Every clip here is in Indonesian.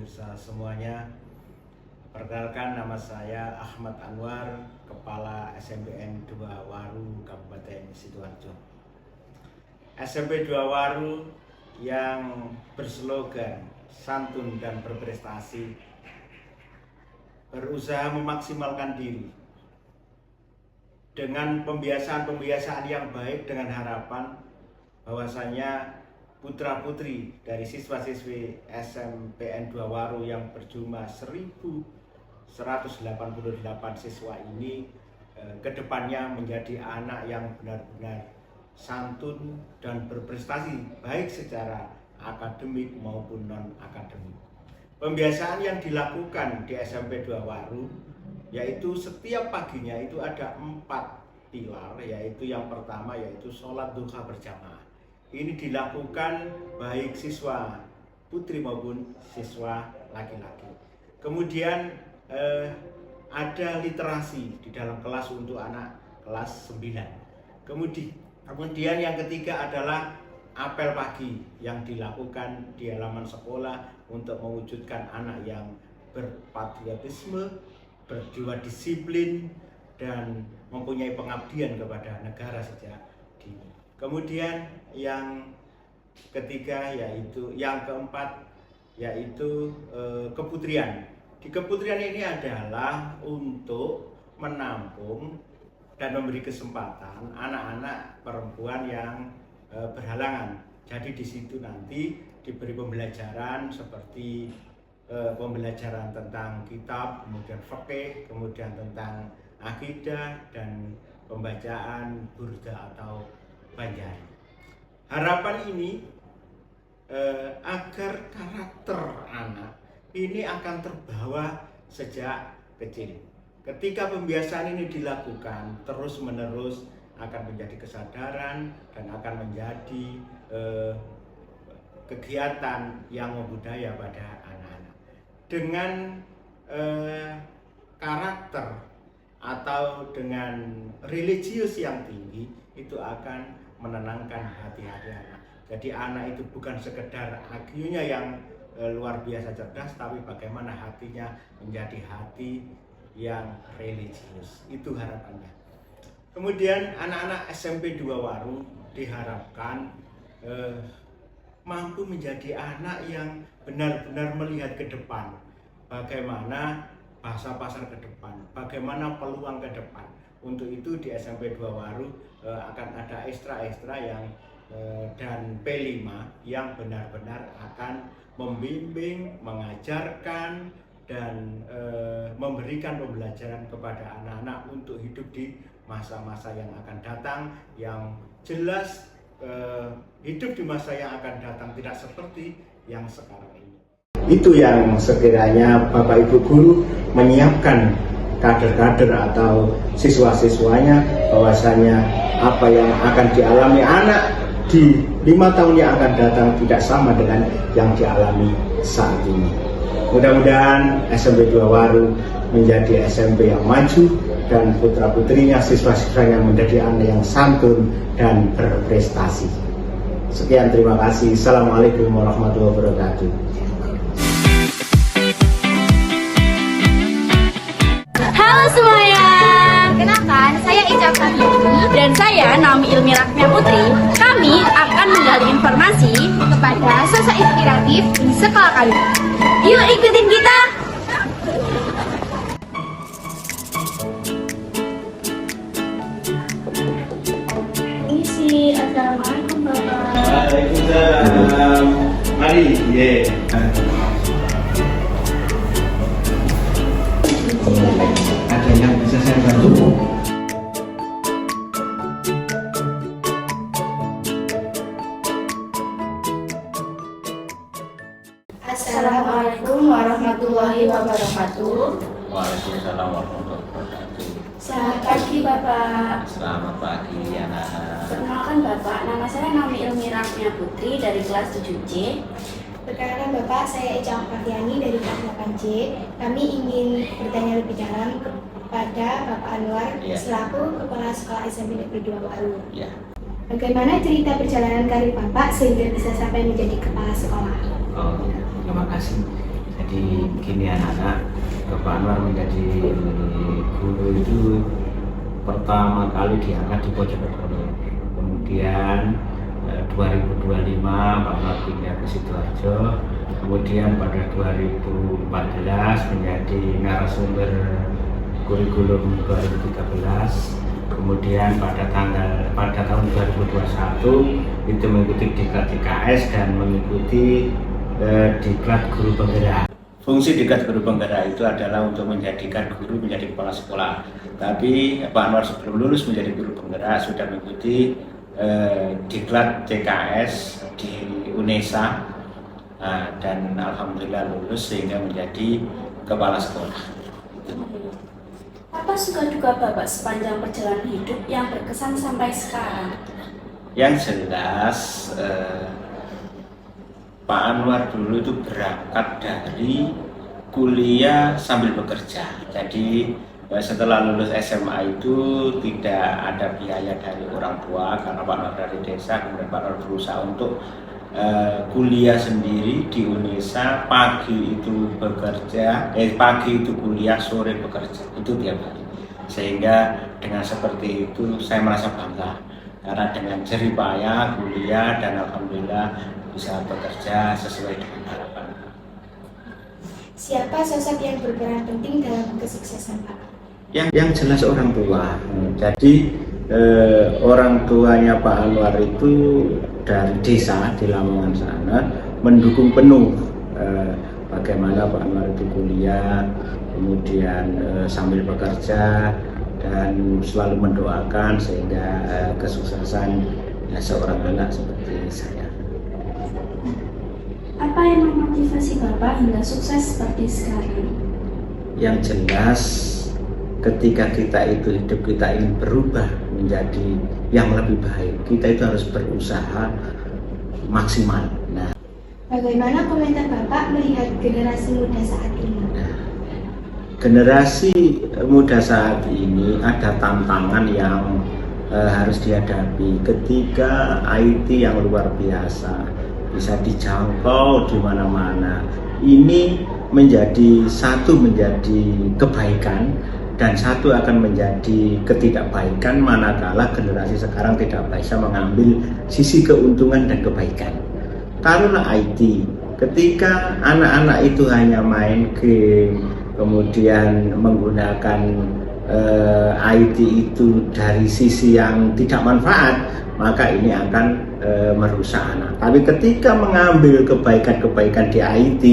pemirsa semuanya. Perkenalkan, nama saya Ahmad Anwar, Kepala SMPN 2 Waru, Kabupaten Sidoarjo. SMP 2 Waru yang berslogan santun dan berprestasi berusaha memaksimalkan diri dengan pembiasaan-pembiasaan yang baik, dengan harapan bahwasanya putra-putri dari siswa-siswi SMPN 2 Waru yang berjumlah 1.188 siswa ini kedepannya menjadi anak yang benar-benar santun dan berprestasi baik secara akademik maupun non-akademik. Pembiasaan yang dilakukan di SMP 2 Waru yaitu setiap paginya itu ada 4 pilar, yaitu yang pertama yaitu sholat duha berjamaah. Ini dilakukan baik siswa putri maupun siswa laki-laki. Kemudian ada literasi di dalam kelas untuk anak kelas 9. Kemudian yang ketiga adalah apel pagi yang dilakukan di halaman sekolah untuk mewujudkan anak yang berpatriotisme, berjiwa disiplin, dan mempunyai pengabdian kepada negara sejak dini. Kemudian yang ketiga yang keempat yaitu keputrian. Di keputrian ini adalah untuk menampung dan memberi kesempatan anak-anak perempuan yang berhalangan. Jadi di situ nanti diberi pembelajaran seperti pembelajaran tentang kitab, kemudian fikih, kemudian tentang akidah, dan pembacaan burda atau banjari. Harapan ini agar karakter anak ini akan terbawa sejak kecil. Ketika pembiasaan ini dilakukan terus-menerus akan menjadi kesadaran dan akan menjadi kegiatan yang membudaya pada anak-anak. Dengan karakter atau dengan religius yang tinggi, itu akan menenangkan hati-hati anak. Jadi anak itu bukan sekedar IQ-nya yang luar biasa cerdas, tapi bagaimana hatinya menjadi hati yang religius. Itu harapannya. Kemudian anak-anak SMP 2 Waru diharapkan mampu menjadi anak yang benar-benar melihat ke depan, bagaimana bahasa pasar ke depan, bagaimana peluang ke depan. Untuk itu di SMP 2 Waru akan ada ekstra-ekstra yang dan P5 yang benar-benar akan membimbing, mengajarkan, dan memberikan pembelajaran kepada anak-anak untuk hidup di masa-masa yang akan datang, yang jelas hidup di masa yang akan datang tidak seperti yang sekarang ini. Itu yang sekiranya Bapak Ibu Guru menyiapkan kader-kader atau siswa-siswanya, bahwasanya apa yang akan dialami anak di 5 tahun yang akan datang tidak sama dengan yang dialami saat ini. Mudah-mudahan SMP 2 Waru menjadi SMP yang maju dan putra-putrinya, siswa-siswanya menjadi anak yang santun dan berprestasi. Sekian, terima kasih. Assalamualaikum warahmatullahi wabarakatuh. Halo semuanya, kenalkan saya Ica Fahyani dan saya Naomi Ilmi Rahmia Putri. Kami akan menggali informasi kepada sosok inspiratif di sekolah kami. Yuk ikutin kita! Permisi, assalamualaikum Bapak. Waalaikumsalam. Mari, Ada yang bisa saya bantu? Assalamualaikum warahmatullahi wabarakatuh. Waalaikumsalam warahmatullahi wabarakatuh. Selamat pagi Bapak. Selamat pagi anak-anak. Perkenalkan Bapak, nama saya Naomi Ilmi Rahmia Putri dari kelas 7C. Perkenalkan Bapak, saya Eca Fahyani dari kelas 8C. Kami ingin bertanya lebih dalam kepada Bapak Anwar selaku Kepala Sekolah SMP Negeri 2 Waru. Ya. Bagaimana cerita perjalanan karir Bapak sehingga bisa sampai menjadi kepala sekolah? Terima kasih. Jadi begini anak-anak, Bapak Anwar menjadi guru itu pertama kali diangkat di Bojonegoro. Kemudian 2025 Pak Anwar pindah ke Sidoarjo. Kemudian pada 2014 menjadi narasumber kurikulum 2013. Kemudian pada tahun 2021 itu mengikuti diklat DKS dan mengikuti diklat guru penggerak. Fungsi diklat guru penggerak itu adalah untuk menjadikan guru menjadi kepala sekolah. Tapi Pak Anwar sebelum lulus menjadi guru penggerak sudah mengikuti diklat DKS di UNESA dan alhamdulillah lulus sehingga menjadi kepala sekolah. Apa suka duka Bapak sepanjang perjalanan hidup yang berkesan sampai sekarang? Yang jelas Pak Anwar dulu itu berangkat dari kuliah sambil bekerja. Jadi setelah lulus SMA itu tidak ada biaya dari orang tua karena Pak Anwar dari desa. Kemudian Pak Anwar berusaha untuk kuliah sendiri di UNESA. Pagi itu bekerja, pagi itu kuliah, sore bekerja, itu tiap hari. Sehingga dengan seperti itu saya merasa bangga karena dengan jerih payah kuliah dan alhamdulillah bisa bekerja sesuai dengan harapan. Siapa sosok yang berperan penting dalam kesuksesan Pak? Yang jelas orang tua. Jadi orang tuanya Pak Anwar itu dari desa di Lamongan sana mendukung penuh bagaimana Pak Anwar itu kuliah, kemudian sambil bekerja dan selalu mendoakan sehingga kesuksesan seorang anak seperti saya. Apa yang memotivasi Bapak hingga sukses seperti sekarang? Yang jelas ketika kita itu hidup kita ingin berubah menjadi yang lebih baik, kita itu harus berusaha maksimal. Nah, bagaimana komentar Bapak melihat generasi muda saat ini? Generasi muda saat ini ada tantangan yang harus dihadapi ketika IT yang luar biasa bisa dijangkau di mana-mana. Ini menjadi kebaikan dan satu akan menjadi ketidakbaikan manakala generasi sekarang tidak bisa mengambil sisi keuntungan dan kebaikan. Taruhlah IT, ketika anak-anak itu hanya main game, kemudian menggunakan IT itu dari sisi yang tidak manfaat, maka ini akan merusak anak. Tapi ketika mengambil kebaikan-kebaikan di IT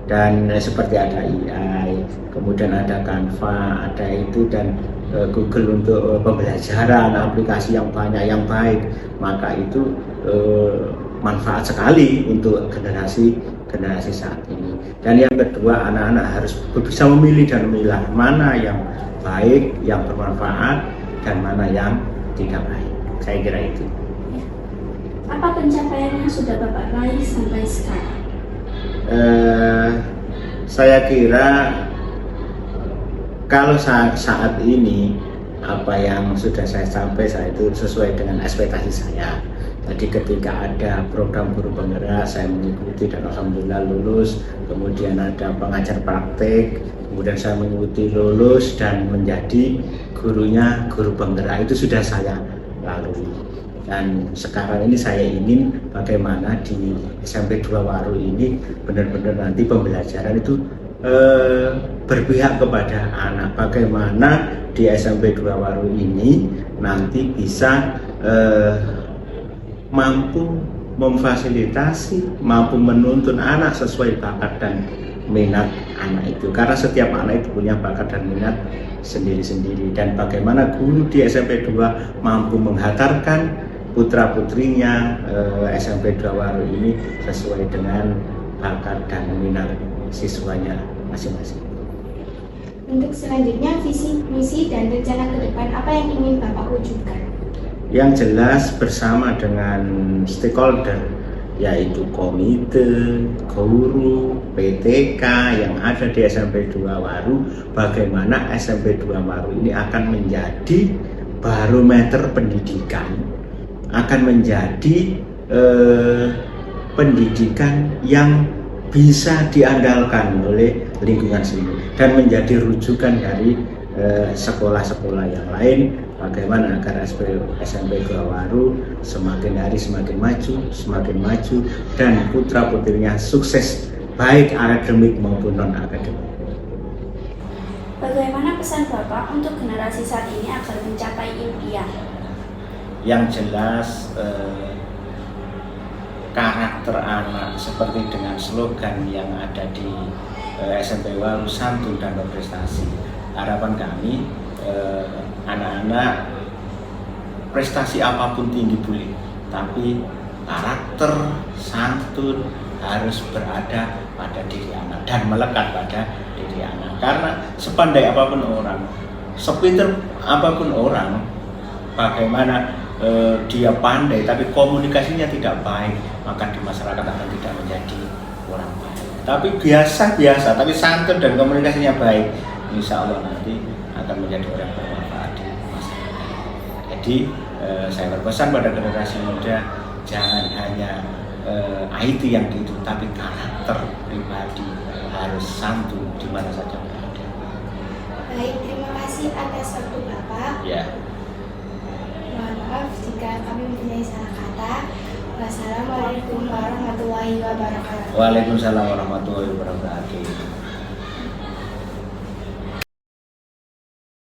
dan seperti ada AI, kemudian ada Canva, ada itu dan Google untuk pembelajaran, aplikasi yang banyak yang baik, maka itu manfaat sekali untuk generasi saat ini. Dan yang kedua, anak-anak harus bisa memilih dan memilah mana yang baik, yang bermanfaat, dan mana yang tidak baik. Saya kira itu. Apa pencapaian yang sudah Bapak raih sampai sekarang? Saya kira kalau saat ini apa yang sudah saya sampai saya itu sesuai dengan ekspektasi saya. Jadi ketika ada program guru penggerak saya mengikuti dan alhamdulillah lulus. Kemudian ada pengajar praktek, kemudian saya mengikuti lulus dan menjadi gurunya guru penggerak, itu sudah saya lalui. Dan sekarang ini saya ingin bagaimana di SMP 2 Waru ini benar-benar nanti pembelajaran itu berpihak kepada anak. Bagaimana di SMP 2 Waru ini nanti bisa mampu memfasilitasi, mampu menuntun anak sesuai bakat dan minat anak itu. Karena setiap anak itu punya bakat dan minat sendiri-sendiri. Dan bagaimana guru di SMP 2 mampu menghantarkan putra-putrinya SMP 2 Waru ini sesuai dengan bakat dan minat siswanya masing-masing. Untuk selanjutnya, visi, misi, dan rencana ke depan apa yang ingin Bapak wujudkan? Yang jelas bersama dengan stakeholder, yaitu komite, guru, PTK yang ada di SMP 2 Waru, bagaimana SMP 2 Waru ini akan menjadi barometer pendidikan, akan menjadi pendidikan yang bisa diandalkan oleh lingkungan sendiri dan menjadi rujukan dari sekolah-sekolah yang lain, bagaimana agar SMP Gurawaru semakin hari semakin maju dan putra putrinya sukses baik akademik maupun non akademik. Bagaimana pesan Bapak untuk generasi saat ini agar mencapai impian? Yang jelas karakter anak seperti dengan slogan yang ada di SMP Waru, santun dan berprestasi. Harapan kami anak-anak prestasi apapun tinggi boleh, tapi karakter santun harus berada pada diri anak dan melekat pada diri anak. Karena sepandai apapun orang, sepinter apapun orang, bagaimana dia pandai tapi komunikasinya tidak baik, maka di masyarakat akan tidak menjadi orang baik. Tapi biasa tapi santun dan komunikasinya baik, insya Allah nanti akan menjadi orang bermanfaat di masyarakat. Jadi saya berpesan pada generasi muda, jangan hanya IT yang dihitung, tapi karakter pribadi harus santun di mana saja berada. Baik, terima kasih atas waktu Bapak. Ya. Mohon maaf jika kami mempunyai salah kata. Wassalamualaikum warahmatullahi wabarakatuh. Waalaikumsalam warahmatullahi wabarakatuh.